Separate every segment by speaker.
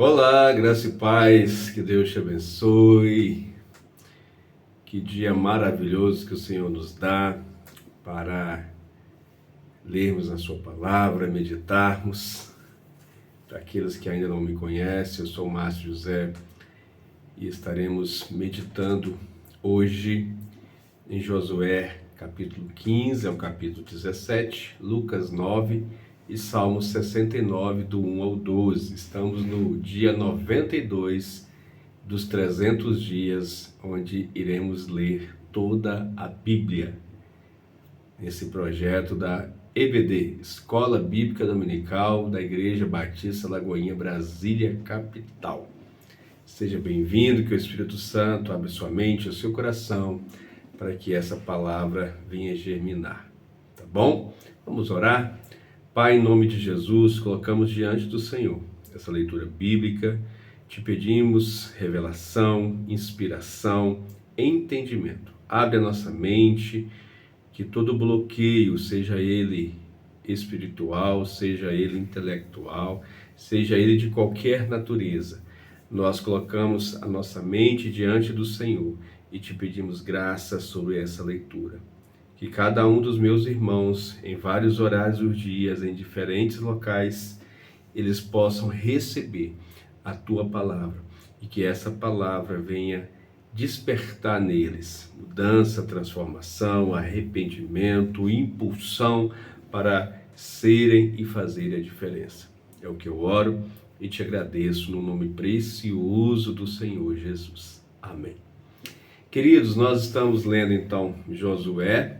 Speaker 1: Olá, graça e paz, que Deus te abençoe. Que dia maravilhoso que o Senhor nos dá para lermos a sua palavra, meditarmos. Para aqueles que ainda não me conhecem, eu sou o Márcio José e estaremos meditando hoje em Josué capítulo 15 ao capítulo 17, Lucas 9 e Salmo 69, do 1 ao 12. Estamos no dia 92 dos 300 dias, onde iremos ler toda a Bíblia, nesse projeto da EBD, Escola Bíblica Dominical da Igreja Batista Lagoinha, Brasília, capital. Seja bem-vindo, que o Espírito Santo abra sua mente, o seu coração, para que essa palavra venha germinar, tá bom? Vamos orar? Pai, em nome de Jesus, colocamos diante do Senhor essa leitura bíblica, te pedimos revelação, inspiração, entendimento. Abre a nossa mente, que todo bloqueio, seja ele espiritual, seja ele intelectual, seja ele de qualquer natureza, nós colocamos a nossa mente diante do Senhor e te pedimos graça sobre essa leitura. Que cada um dos meus irmãos, em vários horários dos dias, em diferentes locais, eles possam receber a tua palavra e que essa palavra venha despertar neles mudança, transformação, arrependimento, impulsão para serem e fazerem a diferença. É o que eu oro e te agradeço no nome precioso do Senhor Jesus. Amém. Queridos, nós estamos lendo então Josué.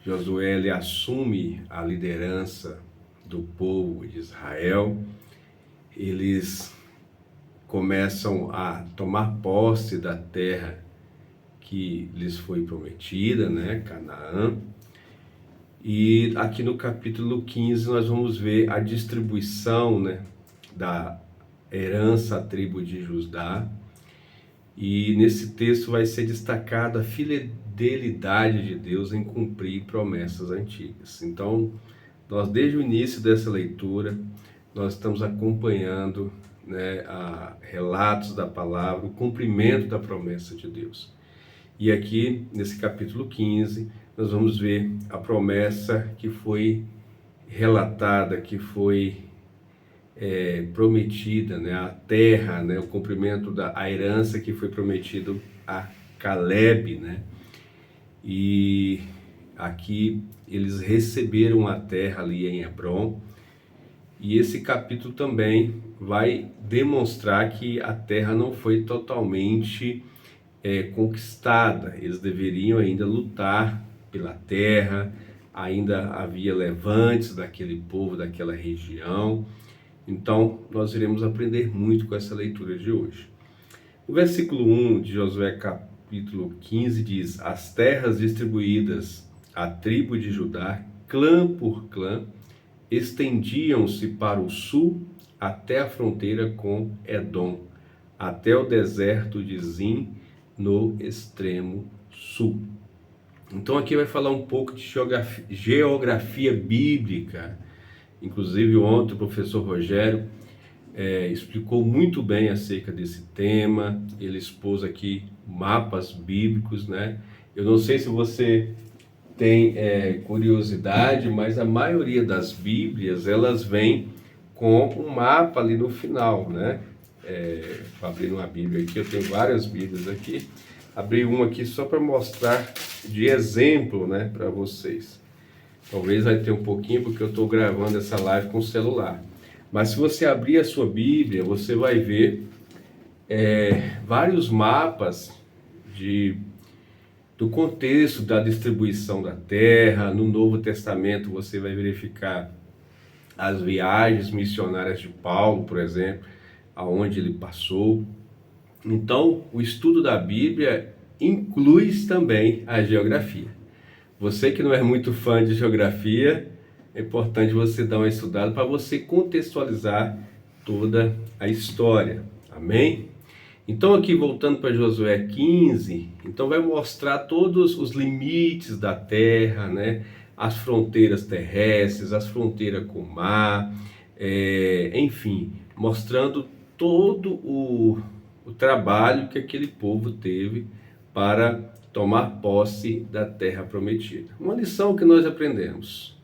Speaker 1: Josué, ele assume a liderança do povo de Israel. Eles começam a tomar posse da terra que lhes foi prometida, né, Canaã. E aqui no capítulo 15 nós vamos ver a distribuição, né, da herança à tribo de Judá. E nesse texto vai ser destacada a fidelidade de Deus em cumprir promessas antigas. Então, nós desde o início dessa leitura, nós estamos acompanhando, né, relatos da palavra, o cumprimento da promessa de Deus. E aqui, nesse capítulo 15, nós vamos ver a promessa que foi relatada, que foi prometida, né, a terra, né, o cumprimento da herança que foi prometido a Caleb, né, e aqui eles receberam a terra ali em Hebron, e esse capítulo também vai demonstrar que a terra não foi totalmente conquistada, eles deveriam ainda lutar pela terra, ainda havia levantes daquele povo, daquela região. Então, nós iremos aprender muito com essa leitura de hoje. O versículo 1 de Josué capítulo 15 diz: as terras distribuídas à tribo de Judá, clã por clã, estendiam-se para o sul até a fronteira com Edom, até o deserto de Zin, no extremo sul. Então aqui vai falar um pouco de geografia bíblica. Inclusive ontem o professor Rogério explicou muito bem acerca desse tema. Ele expôs aqui mapas bíblicos, né? Eu não sei se você tem curiosidade, mas a maioria das Bíblias, elas vêm com um mapa ali no final, né? Abrindo uma Bíblia aqui, eu tenho várias Bíblias aqui. Abri uma aqui só para mostrar de exemplo, né, para vocês. Talvez vai ter um pouquinho, porque eu estou gravando essa live com o celular. Mas se você abrir a sua Bíblia, você vai ver vários mapas do contexto da distribuição da terra. No Novo Testamento você vai verificar as viagens missionárias de Paulo, por exemplo, aonde ele passou. Então, o estudo da Bíblia inclui também a geografia. Você que não é muito fã de geografia, é importante você dar uma estudada para você contextualizar toda a história. Amém? Então aqui voltando para Josué 15, então vai mostrar todos os limites da terra, né? As fronteiras terrestres, as fronteiras com o mar, enfim, mostrando todo o trabalho que aquele povo teve para tomar posse da terra prometida. Uma lição que nós aprendemos: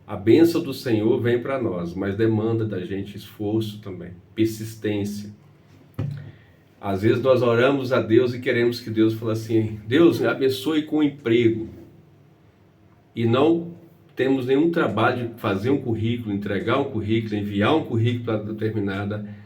Speaker 1: a bênção do Senhor vem para nós, mas demanda da gente esforço também, persistência. Às vezes nós oramos a Deus e queremos que Deus fale assim: Deus me abençoe com emprego, e não temos nenhum trabalho de fazer um currículo, entregar um currículo, enviar um currículo para determinada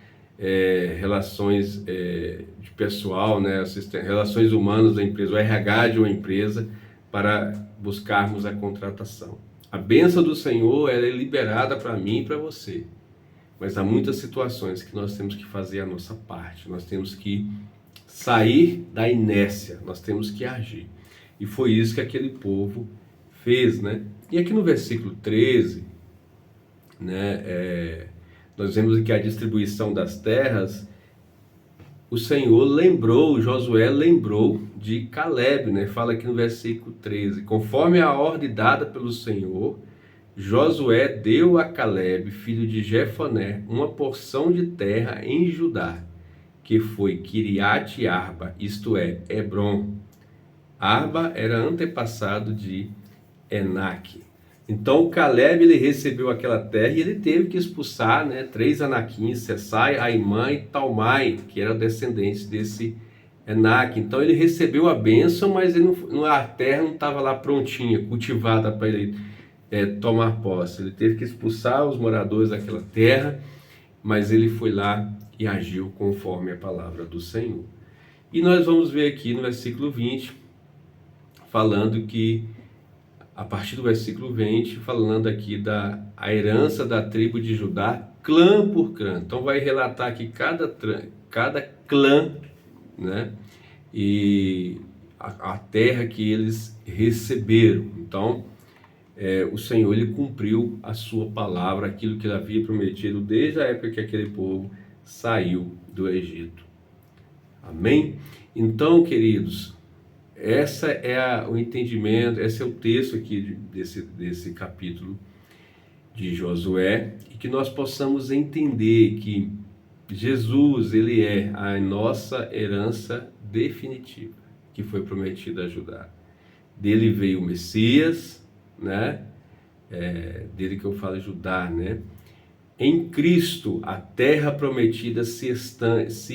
Speaker 1: relações de pessoal, né, relações humanas da empresa, o RH de uma empresa, para buscarmos a contratação. A bênção do Senhor, ela é liberada para mim e para você, mas há muitas situações que nós temos que fazer a nossa parte, nós temos que sair da inércia, nós temos que agir. E foi isso que aquele povo fez, né? E aqui no versículo 13, né, nós vemos que a distribuição das terras, o Senhor lembrou, Josué lembrou de Caleb, né? Fala aqui no versículo 13: conforme a ordem dada pelo Senhor, Josué deu a Caleb, filho de Jefoné, uma porção de terra em Judá, que foi Kiriat Arba, isto é, Hebron. Arba era antepassado de Enaque. Então Caleb, ele recebeu aquela terra e ele teve que expulsar, né, 3 anaquins, Sessai, Aimã e Talmai, que eram descendentes desse Enaque. Então ele recebeu a bênção, mas a terra não estava lá prontinha, cultivada para ele tomar posse. Ele teve que expulsar os moradores daquela terra, mas ele foi lá e agiu conforme a palavra do Senhor. E nós vamos ver aqui no versículo 20, falando que, a partir do versículo 20, falando aqui a herança da tribo de Judá, clã por clã. Então vai relatar aqui cada clã, né, e a terra que eles receberam. Então, o Senhor, ele cumpriu a sua palavra, aquilo que ele havia prometido desde a época que aquele povo saiu do Egito. Amém? Então, queridos, essa é o entendimento, esse é o texto aqui desse capítulo de Josué, e que nós possamos entender que Jesus, ele é a nossa herança definitiva, que foi prometida a Judá. Dele veio o Messias, né? Dele que eu falo Judá, né? Em Cristo, a terra prometida se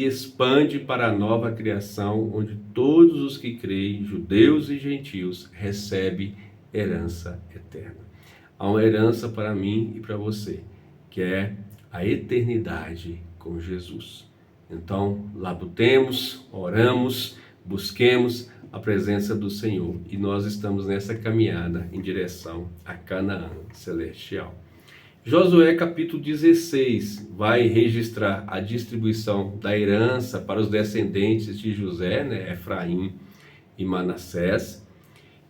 Speaker 1: expande para a nova criação, onde todos os que creem, judeus e gentios, recebem herança eterna. Há uma herança para mim e para você, que é a eternidade com Jesus. Então, labutemos, oramos, busquemos a presença do Senhor, e nós estamos nessa caminhada em direção a Canaã celestial. Josué capítulo 16 vai registrar a distribuição da herança para os descendentes de José, né, Efraim e Manassés,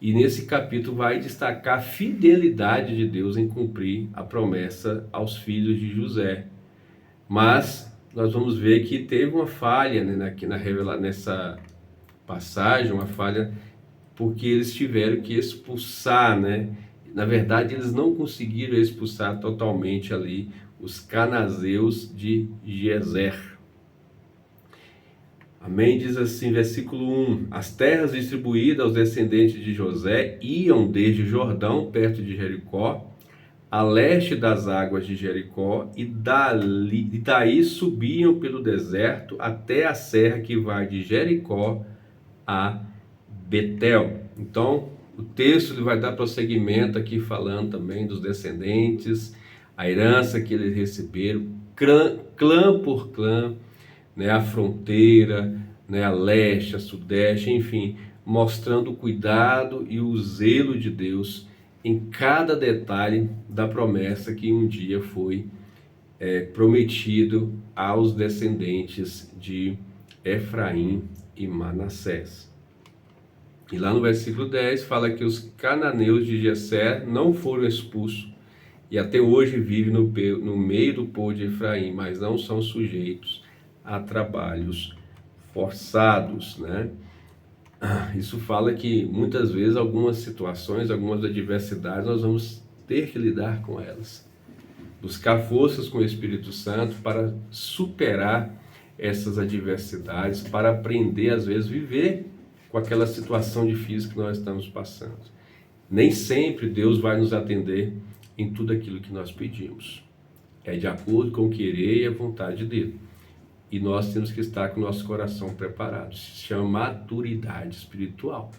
Speaker 1: e nesse capítulo vai destacar a fidelidade de Deus em cumprir a promessa aos filhos de José. Mas nós vamos ver que teve uma falha, né, nessa passagem, uma falha, porque eles tiveram que expulsar, né? Na verdade, eles não conseguiram expulsar totalmente ali os canazeus de Gezer. Amém? Diz assim, versículo 1: as terras distribuídas aos descendentes de José iam desde Jordão, perto de Jericó, a leste das águas de Jericó, e daí subiam pelo deserto até a serra que vai de Jericó a Betel. Então, o texto ele vai dar prosseguimento aqui, falando também dos descendentes, a herança que eles receberam, clã por clã, né, a fronteira, né, a leste, a sudeste, enfim, mostrando o cuidado e o zelo de Deus em cada detalhe da promessa que um dia foi prometido aos descendentes de Efraim e Manassés. E lá no versículo 10 fala que os cananeus de Gezer não foram expulsos e até hoje vivem no meio do povo de Efraim, mas não são sujeitos a trabalhos forçados, né? Isso fala que muitas vezes algumas situações, algumas adversidades, nós vamos ter que lidar com elas. buscar forças com o Espírito Santo para superar essas adversidades, para aprender, às vezes, viver com aquela situação difícil que nós estamos passando. Nem sempre Deus vai nos atender em tudo aquilo que nós pedimos. É de acordo com o querer e a vontade dele. E nós temos que estar com o nosso coração preparado. Se chama maturidade espiritual.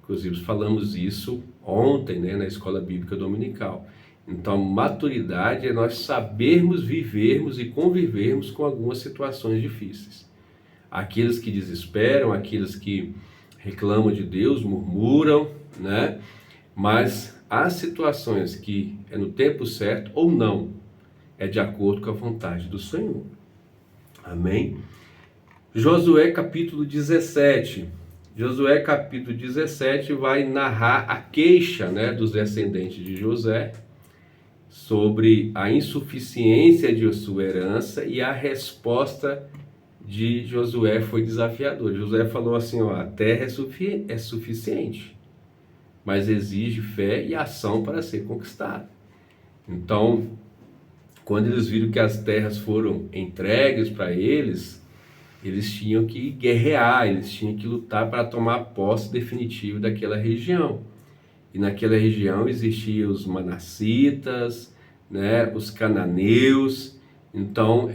Speaker 1: Inclusive, falamos isso ontem, na Escola Bíblica Dominical. Então, maturidade é nós sabermos vivermos e convivermos com algumas situações difíceis. Aqueles que desesperam, aqueles que reclamam de Deus, murmuram, Mas há situações que é no tempo certo ou não, é de acordo com a vontade do Senhor. Amém? Josué capítulo 17. Josué capítulo 17 vai narrar a queixa, dos descendentes de José sobre a insuficiência de sua herança, e a resposta de Josué foi desafiadora. Josué falou assim, a terra é suficiente, mas exige fé e ação para ser conquistada. Então, quando eles viram que as terras foram entregues para eles tinham que guerrear, eles tinham que lutar para tomar posse definitiva daquela região. E naquela região existiam os manassitas, os cananeus. Então,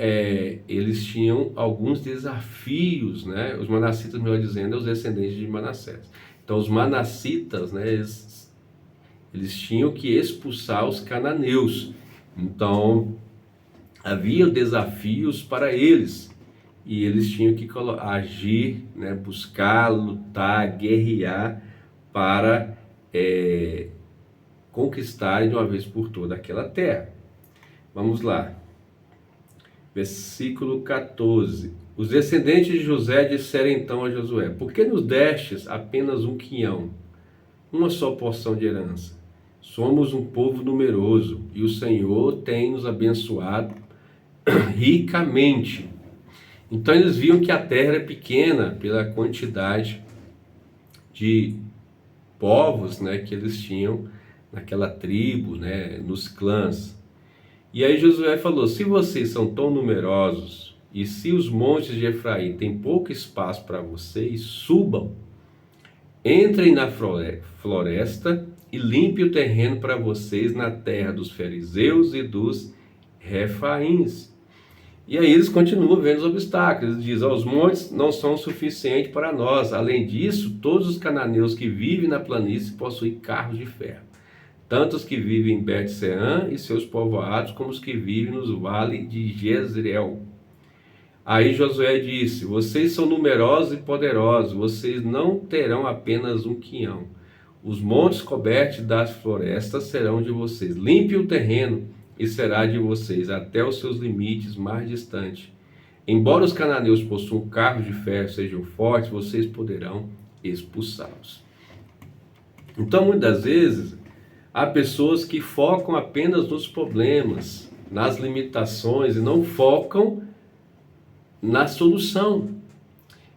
Speaker 1: eles tinham alguns desafios, os manassitas, melhor dizendo, os descendentes de Manassés. Então, os manassitas, eles tinham que expulsar os cananeus. Então, havia desafios para eles, e eles tinham que agir, buscar, lutar, guerrear para conquistarem de uma vez por todas aquela terra. Vamos lá. Versículo 14. Os descendentes de José disseram então a Josué: por que nos destes apenas um quinhão, uma só porção de herança? Somos um povo numeroso e o Senhor tem nos abençoado ricamente. Então eles viam que a terra era pequena pela quantidade de povos, que eles tinham naquela tribo, nos clãs. E aí Josué falou: se vocês são tão numerosos e se os montes de Efraim têm pouco espaço para vocês, subam, entrem na floresta e limpe o terreno para vocês na terra dos fariseus e dos refaíns. E aí eles continuam vendo os obstáculos. Eles dizem: os montes não são suficientes para nós. Além disso, todos os cananeus que vivem na planície possuem carros de ferro, tanto os que vivem em Bet-Sean e seus povoados, como os que vivem nos vales de Jezreel. Aí Josué disse: vocês são numerosos e poderosos, vocês não terão apenas um quinhão. Os montes cobertos das florestas serão de vocês. Limpe o terreno e será de vocês até os seus limites mais distantes. Embora os cananeus possuam carros de ferro e sejam fortes, vocês poderão expulsá-los. Então, muitas vezes, há pessoas que focam apenas nos problemas, nas limitações, e não focam na solução.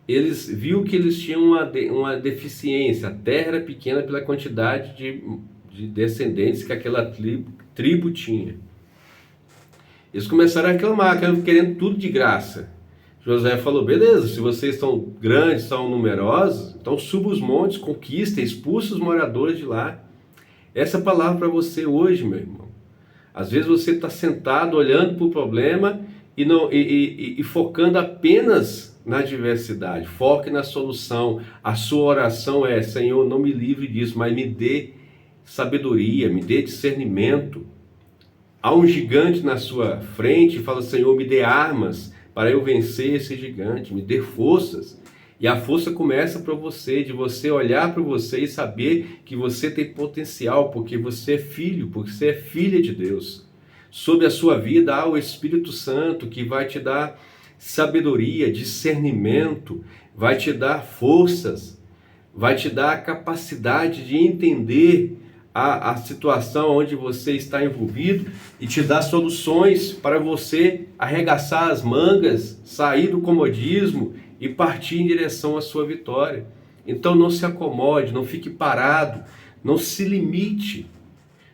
Speaker 1: Eles viram que eles tinham uma deficiência. A terra era pequena pela quantidade de descendentes que aquela tribo tinha. Eles começaram a reclamar, querendo tudo de graça. Josué falou: beleza, se vocês estão grandes, são numerosos, então suba os montes, conquista, expulsa os moradores de lá. Essa é a palavra para você hoje, meu irmão. Às vezes você está sentado olhando para o problema e focando apenas na adversidade. Foque na solução. A sua oração é: Senhor, não me livre disso, mas me dê sabedoria, me dê discernimento. Há um gigante na sua frente e fala: Senhor, me dê armas para eu vencer esse gigante, me dê forças. E a força começa para você, de você olhar para você e saber que você tem potencial, porque você é filho, porque você é filha de Deus. Sobre a sua vida há o Espírito Santo que vai te dar sabedoria, discernimento, vai te dar forças, vai te dar a capacidade de entender a situação onde você está envolvido e te dar soluções para você arregaçar as mangas, sair do comodismo e partir em direção à sua vitória. Então não se acomode, não fique parado, não se limite.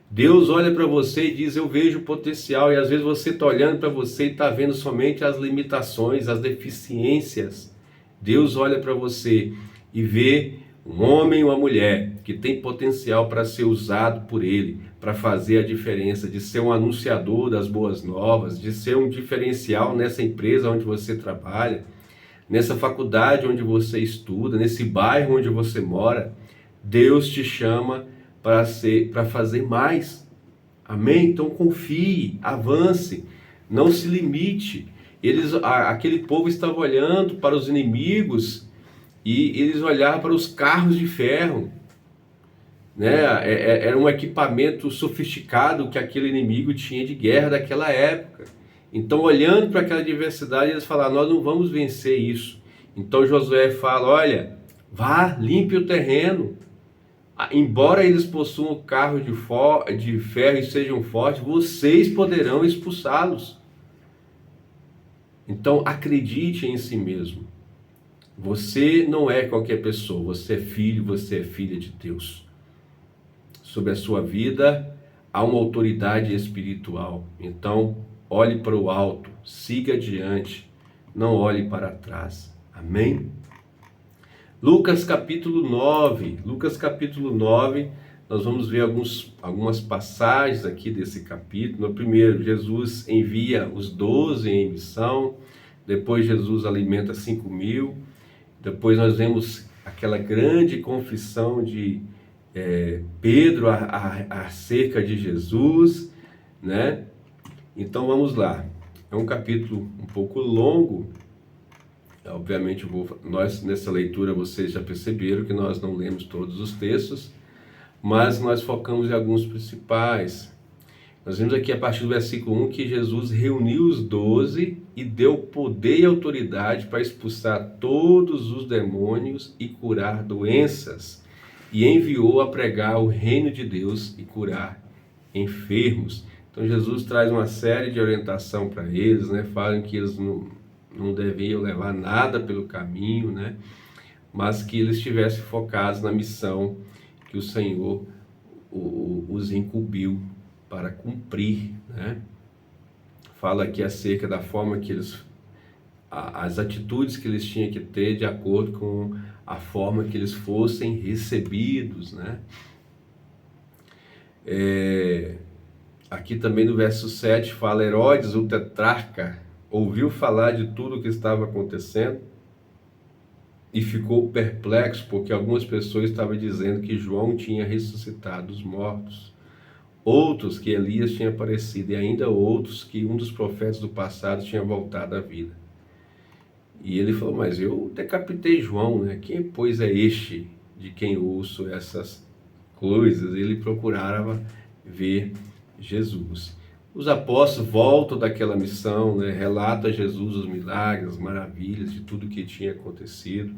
Speaker 1: Deus olha para você e diz, eu vejo potencial, e às vezes você está olhando para você e está vendo somente as limitações, as deficiências. Deus olha para você e vê um homem ou uma mulher que tem potencial para ser usado por Ele, para fazer a diferença, de ser um anunciador das boas novas, de ser um diferencial nessa empresa onde você trabalha, nessa faculdade onde você estuda, nesse bairro onde você mora. Deus te chama para fazer mais. Amém? Então confie, avance, não se limite. Aquele povo estava olhando para os inimigos e eles olhavam para os carros de ferro, né? Era um equipamento sofisticado que aquele inimigo tinha de guerra daquela época. Então, olhando para aquela diversidade, eles falaram, nós não vamos vencer isso. Então Josué fala, olha, vá, limpe o terreno. Embora eles possuam carros de ferro e sejam fortes, vocês poderão expulsá-los. Então acredite em si mesmo. Você não é qualquer pessoa, você é filho, você é filha de Deus. Sobre a sua vida há uma autoridade espiritual. Então olhe para o alto, siga adiante, não olhe para trás. Amém? Lucas capítulo 9, nós vamos ver algumas passagens aqui desse capítulo. No primeiro, Jesus envia os 12 em missão, depois Jesus alimenta 5.000, depois nós vemos aquela grande confissão de Pedro acerca de Jesus, né? Então vamos lá, é um capítulo um pouco longo. Obviamente, nós nessa leitura vocês já perceberam que nós não lemos todos os textos, mas nós focamos em alguns principais. Nós vemos aqui a partir do versículo 1 que Jesus reuniu os 12 e deu poder e autoridade para expulsar todos os demônios e curar doenças, e enviou a pregar o reino de Deus e curar enfermos. Então Jesus traz uma série de orientação para eles, né? Falam que eles não deviam levar nada pelo caminho, né? Mas que eles estivessem focados na missão que o Senhor os incumbiu para cumprir, né? Fala aqui acerca da forma que as atitudes que eles tinham que ter de acordo com a forma que eles fossem recebidos, né? Aqui também no verso 7 fala, Herodes, o tetrarca, ouviu falar de tudo o que estava acontecendo e ficou perplexo, porque algumas pessoas estavam dizendo que João tinha ressuscitado os mortos, outros que Elias tinha aparecido, e ainda outros que um dos profetas do passado tinha voltado à vida. E ele falou, mas eu decapitei João, né? Quem, pois, é este de quem ouço essas coisas? Ele procurava ver Jesus. Os apóstolos voltam daquela missão, né? Relata a Jesus os milagres, as maravilhas de tudo que tinha acontecido.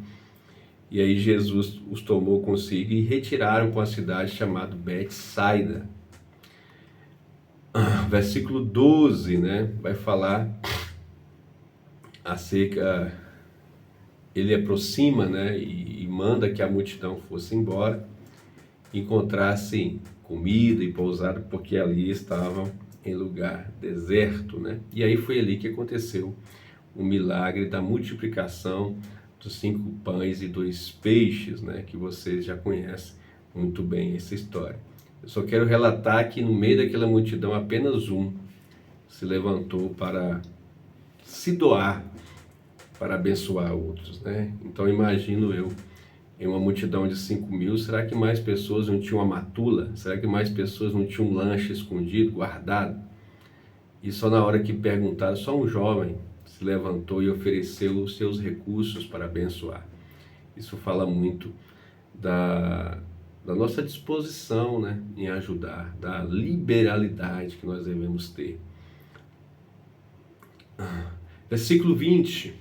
Speaker 1: E aí Jesus os tomou consigo e retiraram para uma cidade chamada Betsaida. Versículo 12, né? Vai falar acerca, ele aproxima, né? E manda que a multidão fosse embora, encontrasse comida e pousada, porque ali estavam em lugar deserto, né? E aí foi ali que aconteceu o milagre da multiplicação dos 5 pães e 2 peixes, né? Que vocês já conhecem muito bem essa história. Eu só quero relatar que no meio daquela multidão apenas um se levantou para se doar, para abençoar outros, né? Então imagino eu, em uma multidão de 5.000, será que mais pessoas não tinham uma matula? Será que mais pessoas não tinham um lanche escondido, guardado? E só na hora que perguntaram, só um jovem se levantou e ofereceu os seus recursos para abençoar. Isso fala muito da nossa disposição, né, em ajudar, da liberalidade que nós devemos ter. Versículo 20.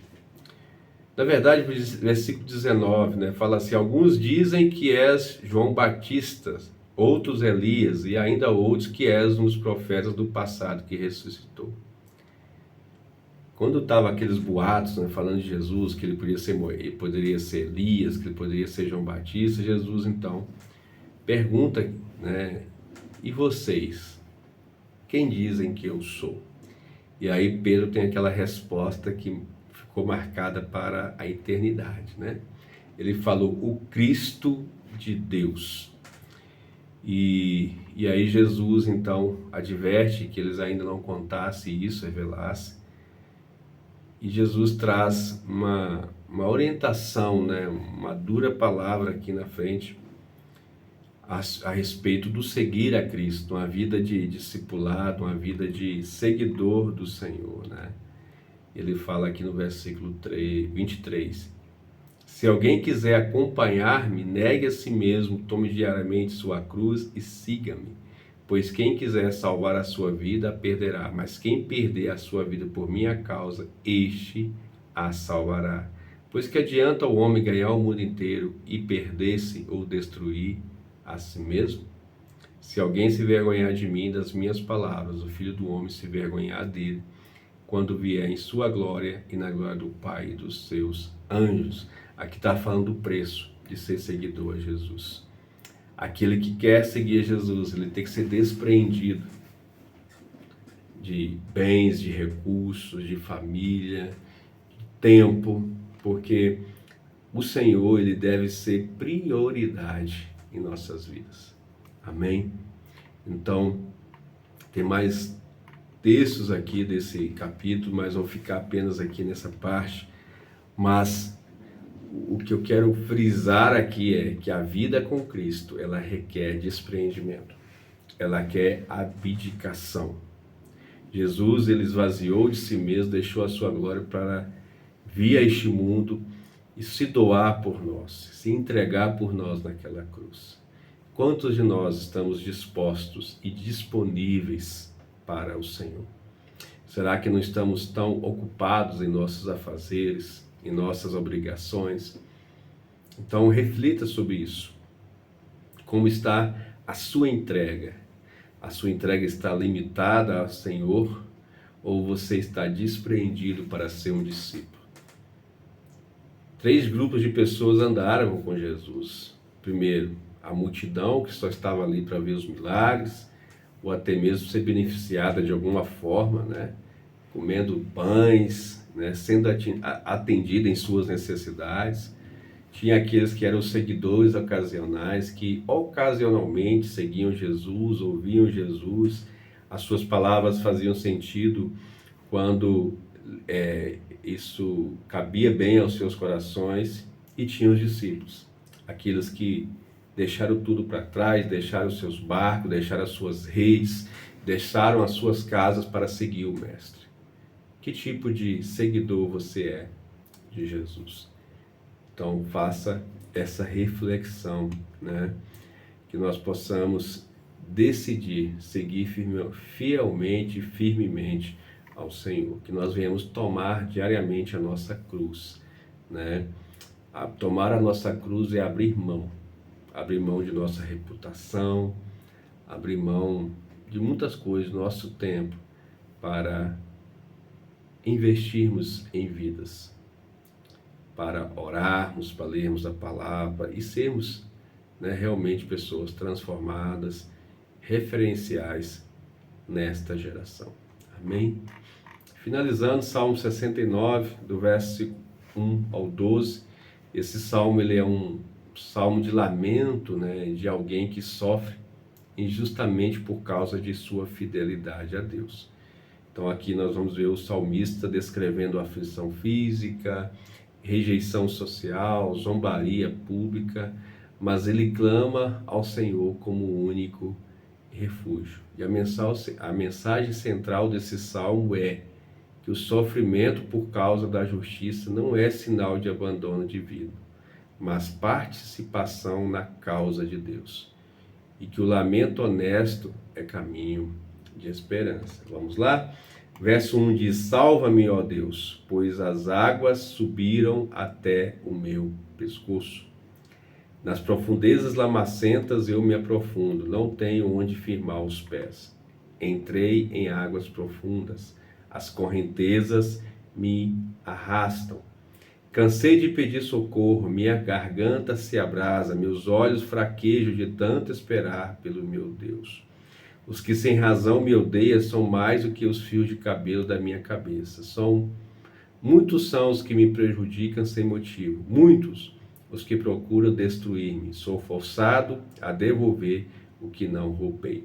Speaker 1: Na verdade, versículo 19, né, fala assim, alguns dizem que és João Batista, outros Elias, e ainda outros que és um dos profetas do passado que ressuscitou. Quando estavam aqueles boatos, né, falando de Jesus, que ele poderia ser Elias, que ele poderia ser João Batista, Jesus então pergunta, né, e vocês? Quem dizem que eu sou? E aí Pedro tem aquela resposta que ficou marcada para a eternidade, né? Ele falou, o Cristo de Deus. E aí Jesus então adverte que eles ainda não contassem isso, revelassem. E Jesus traz uma orientação, né? Uma dura palavra aqui na frente a respeito do seguir a Cristo, uma vida de discipulado, uma vida de seguidor do Senhor, né? Ele fala aqui no versículo 23, se alguém quiser acompanhar-me, negue a si mesmo, tome diariamente sua cruz e siga-me. Pois quem quiser salvar a sua vida, a perderá. Mas quem perder a sua vida por minha causa, este a salvará. Pois que adianta o homem ganhar o mundo inteiro e perder-se ou destruir a si mesmo? Se alguém se vergonhar de mim, das minhas palavras, o Filho do Homem se vergonhar dele, quando vier em sua glória e na glória do Pai e dos seus anjos. Aqui está falando do preço de ser seguidor a Jesus. Aquele que quer seguir Jesus, ele tem que ser despreendido de bens, de recursos, de família, de tempo, porque o Senhor, ele deve ser prioridade em nossas vidas. Amém? Então, tem mais textos aqui desse capítulo, mas vou ficar apenas aqui nessa parte. Mas o que eu quero frisar aqui é que a vida com Cristo, ela requer despreendimento, ela quer abdicação. Jesus, ele esvaziou de si mesmo, deixou a sua glória para vir a este mundo e se doar por nós, se entregar por nós naquela cruz. Quantos de nós estamos dispostos e disponíveis para o Senhor? Será que não estamos tão ocupados em nossos afazeres, em nossas obrigações? Então reflita sobre isso. Como está a sua entrega? A sua entrega está limitada ao Senhor ou você está despreendido para ser um discípulo? 3 grupos de pessoas andaram com Jesus. Primeiro, a multidão que só estava ali para ver os milagres, ou até mesmo ser beneficiada de alguma forma, né? Comendo pães, né? Sendo atendida em suas necessidades. Tinha aqueles que eram seguidores ocasionais, que ocasionalmente seguiam Jesus, ouviam Jesus, as suas palavras faziam sentido quando isso cabia bem aos seus corações, e tinha os discípulos, aqueles que deixaram tudo para trás, deixaram os seus barcos, deixaram as suas redes, deixaram as suas casas para seguir o Mestre. Que tipo de seguidor você é de Jesus? Então faça essa reflexão, né? Que nós possamos decidir seguir fielmente, firmemente ao Senhor, que nós venhamos tomar diariamente a nossa cruz, né? Tomar a nossa cruz é abrir mão de nossa reputação, abrir mão de muitas coisas, nosso tempo, para investirmos em vidas, para orarmos, para lermos a palavra e sermos, né, realmente pessoas transformadas, referenciais nesta geração. Amém? Finalizando, Salmo 69, do verso 1 ao 12. Esse salmo, ele é um salmo de lamento, né, de alguém que sofre injustamente por causa de sua fidelidade a Deus. Então aqui nós vamos ver o salmista descrevendo aflição física, rejeição social, zombaria pública, mas ele clama ao Senhor como o único refúgio. E a mensagem central desse salmo é que o sofrimento por causa da justiça não é sinal de abandono divino, mas participação na causa de Deus. E que o lamento honesto é caminho de esperança. Vamos lá? Verso 1 diz, salva-me, ó Deus, pois as águas subiram até o meu pescoço. Nas profundezas lamacentas eu me aprofundo, não tenho onde firmar os pés. Entrei em águas profundas, as correntezas me arrastam. Cansei de pedir socorro, minha garganta se abrasa, meus olhos fraquejam de tanto esperar pelo meu Deus. Os que sem razão me odeiam são mais do que os fios de cabelo da minha cabeça. Muitos são os que me prejudicam sem motivo. Muitos os que procuram destruir-me. Sou forçado a devolver o que não roubei.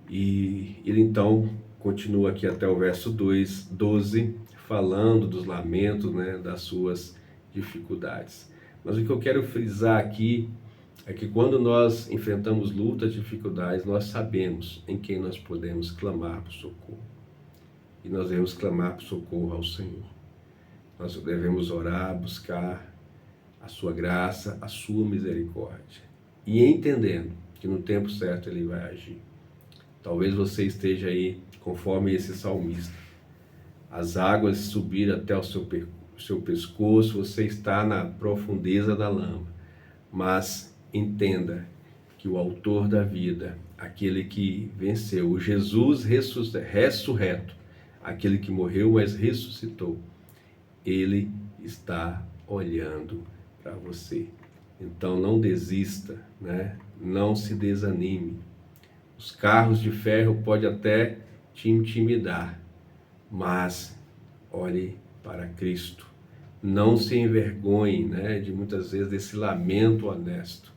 Speaker 1: E ele então continua aqui até o verso 12, falando dos lamentos, né, das suas dificuldades. Mas o que eu quero frisar aqui é que quando nós enfrentamos lutas, dificuldades, nós sabemos em quem nós podemos clamar por socorro. E nós devemos clamar por socorro ao Senhor. Nós devemos orar, buscar a sua graça, a sua misericórdia. E entendendo que no tempo certo Ele vai agir. Talvez você esteja aí, conforme esse salmista. As águas subiram até o seu pescoço, você está na profundeza da lama. Mas entenda que o autor da vida, aquele que venceu, o Jesus ressurreto, aquele que morreu, mas ressuscitou, ele está olhando para você. Então não desista, né? Não se desanime. Os carros de ferro podem até te intimidar, mas olhe para Cristo. Não se envergonhe, né, de muitas vezes desse lamento honesto.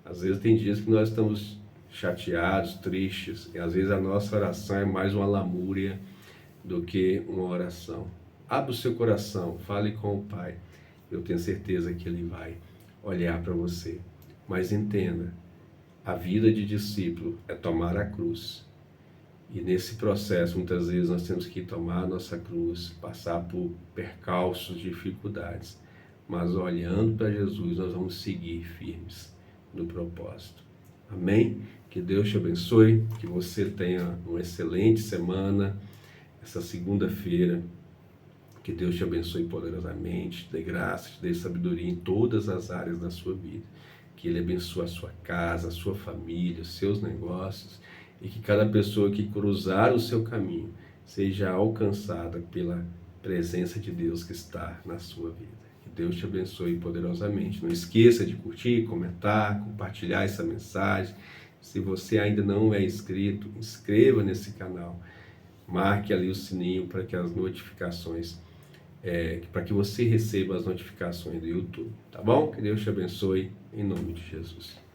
Speaker 1: Às vezes tem dias que nós estamos chateados, tristes, e às vezes a nossa oração é mais uma lamúria do que uma oração. Abra o seu coração, fale com o Pai. Eu tenho certeza que Ele vai olhar para você. Mas entenda, a vida de discípulo é tomar a cruz. E nesse processo, muitas vezes, nós temos que tomar a nossa cruz, passar por percalços, dificuldades. Mas olhando para Jesus, nós vamos seguir firmes no propósito. Amém? Que Deus te abençoe, que você tenha uma excelente semana, essa segunda-feira. Que Deus te abençoe poderosamente, te dê graça, te dê sabedoria em todas as áreas da sua vida. Que Ele abençoe a sua casa, a sua família, os seus negócios, e que cada pessoa que cruzar o seu caminho seja alcançada pela presença de Deus que está na sua vida. Que Deus te abençoe poderosamente. Não esqueça de curtir, comentar, compartilhar essa mensagem. Se você ainda não é inscrito, inscreva nesse canal. Marque ali o sininho para que as notificações, para que você receba as notificações do YouTube. Tá bom? Que Deus te abençoe em nome de Jesus.